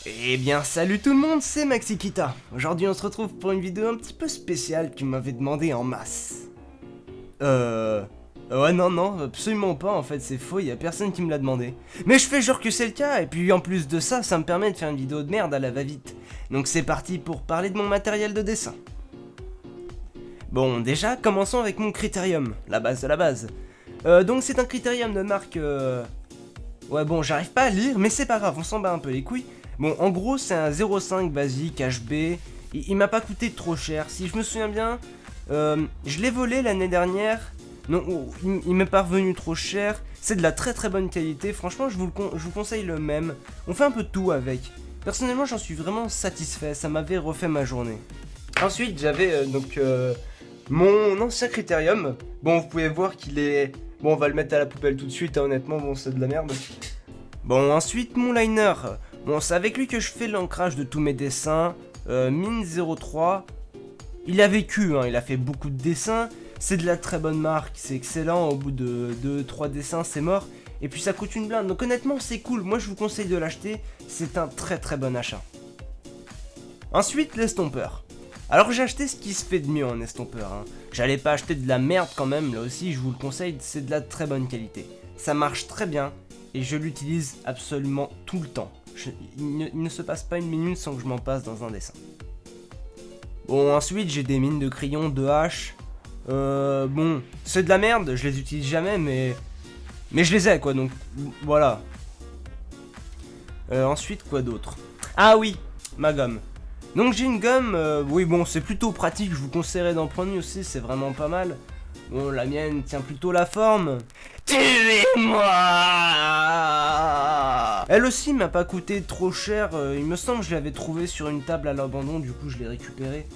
Eh bien salut tout le monde, c'est Maxikita. Aujourd'hui on se retrouve pour une vidéo un petit peu spéciale que m'avait demandé en masse. Ouais non, absolument pas en fait, c'est faux, y a personne qui me l'a demandé. Mais je fais genre que c'est le cas, et puis en plus de ça, ça me permet de faire une vidéo de merde à la va-vite. Donc c'est parti pour parler de mon matériel de dessin. Bon déjà, commençons avec mon critérium, la base de la base. Donc c'est un critérium de marque... Ouais bon, j'arrive pas à lire, mais c'est pas grave, on s'en bat un peu les couilles. Bon, en gros, c'est un 0.5 basique HB. Il m'a pas coûté trop cher. Si je me souviens bien, je l'ai volé l'année dernière. Non, il m'est pas revenu trop cher. C'est de la très très bonne qualité. Franchement, je vous conseille le même. On fait un peu de tout avec. Personnellement, j'en suis vraiment satisfait. Ça m'avait refait ma journée. Ensuite, j'avais mon ancien critérium. Bon, vous pouvez voir qu'il est... Bon, on va le mettre à la poubelle tout de suite, hein, honnêtement. Bon, c'est de la merde. Bon, ensuite, mon liner. Bon, c'est avec lui que je fais l'ancrage de tous mes dessins. Mine 03. Il a vécu, hein, il a fait beaucoup de dessins. C'est de la très bonne marque, c'est excellent. Au bout de 2-3 dessins, c'est mort. Et puis ça coûte une blinde. Donc honnêtement, c'est cool. Moi, je vous conseille de l'acheter. C'est un très très bon achat. Ensuite, l'estompeur. Alors j'ai acheté ce qui se fait de mieux en estompeur. Hein. J'allais pas acheter de la merde quand même. Là aussi, je vous le conseille. C'est de la très bonne qualité. Ça marche très bien. Et je l'utilise absolument tout le temps. Il ne se passe pas une minute sans que je m'en passe dans un dessin. Bon, ensuite j'ai des mines de crayons, de hache. Bon, c'est de la merde, je les utilise jamais, mais je les ai quoi, donc voilà. Ensuite, quoi d'autre? Ah oui, ma gomme. Donc j'ai une gomme, oui bon, c'est plutôt pratique, je vous conseillerais d'en prendre une aussi, c'est vraiment pas mal. Bon, la mienne tient plutôt la forme. Tuez-moi! Elle aussi m'a pas coûté trop cher, il me semble que je l'avais trouvée sur une table à l'abandon, du coup je l'ai récupérée.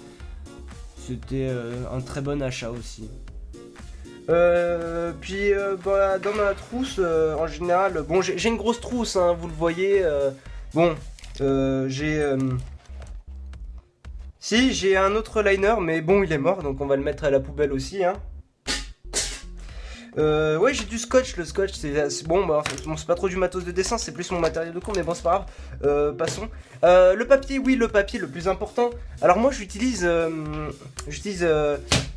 C'était un très bon achat aussi. Puis dans ma trousse, en général, bon j'ai une grosse trousse, hein, vous le voyez. Bon, j'ai... Si, j'ai un autre liner, mais bon il est mort, donc on va le mettre à la poubelle aussi, hein. Ouais, j'ai du scotch. Le scotch, c'est bon, bah, bon, c'est pas trop du matos de dessin, c'est plus mon matériel de cours, mais bon, c'est pas grave. Passons. Le papier, oui, le papier, le plus important. Alors, moi, j'utilise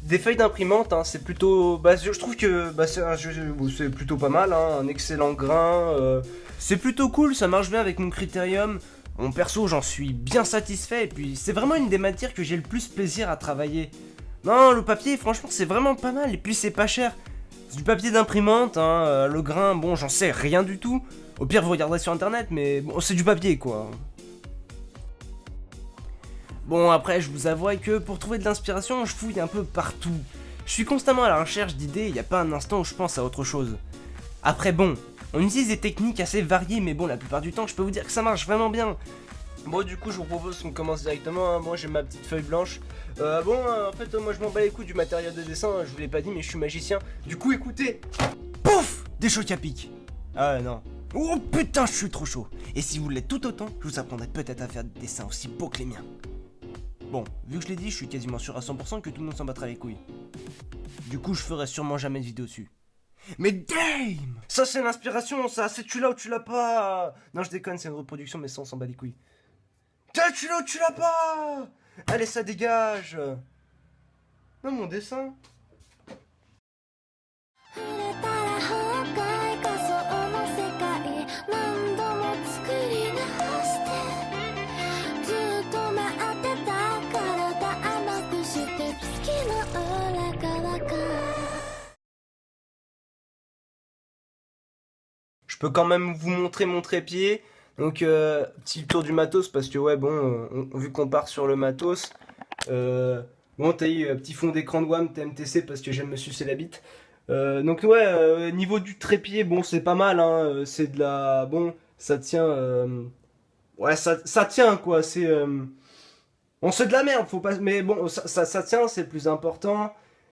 des feuilles d'imprimante, hein, c'est plutôt. Bah, je trouve que bah, c'est plutôt pas mal, hein, un excellent grain. C'est plutôt cool, ça marche bien avec mon critérium. Mon perso, j'en suis bien satisfait, et puis c'est vraiment une des matières que j'ai le plus plaisir à travailler. Non, le papier, franchement, c'est vraiment pas mal, et puis c'est pas cher. C'est du papier d'imprimante, hein, le grain, bon, j'en sais rien du tout. Au pire, vous regarderez sur internet, mais bon, c'est du papier, quoi. Bon, après, je vous avoue que pour trouver de l'inspiration, je fouille un peu partout. Je suis constamment à la recherche d'idées, il n'y a pas un instant où je pense à autre chose. Après, bon, on utilise des techniques assez variées, mais bon, la plupart du temps, je peux vous dire que ça marche vraiment bien. Bon, du coup, je vous propose qu'on commence directement, hein. Moi, j'ai ma petite feuille blanche. En fait, moi, je m'en bats les couilles du matériel de dessin, hein. Je vous l'ai pas dit, mais je suis magicien. Du coup, écoutez. Pouf! Des chocs à pic. Ah non. Oh putain, je suis trop chaud. Et si vous l'êtes tout autant, je vous apprendrai peut-être à faire des dessins aussi beaux que les miens. Bon, vu que je l'ai dit, je suis quasiment sûr à 100% que tout le monde s'en battra les couilles. Du coup, je ferai sûrement jamais de vidéo dessus. Mais damn! Ça, c'est l'inspiration, ça. C'est tu l'as ou tu l'as pas. Non, je déconne, c'est une reproduction, mais ça, on s'en bat les couilles. Tu l'as ou tu l'as pas. Allez, ça dégage. Non, mon dessin. Je peux quand même vous montrer mon trépied. Donc, petit tour du matos, parce que, ouais, bon, vu qu'on part sur le matos, bon, t'as eu petit fond d'écran de WAM TMTC parce que j'aime me sucer la bite. Donc, ouais, niveau du trépied, bon, c'est pas mal, hein, c'est de la. Bon, ça tient. Ouais, ça tient, quoi, c'est. Bon, c'est de la merde, faut pas. Mais bon, ça tient, c'est le plus important.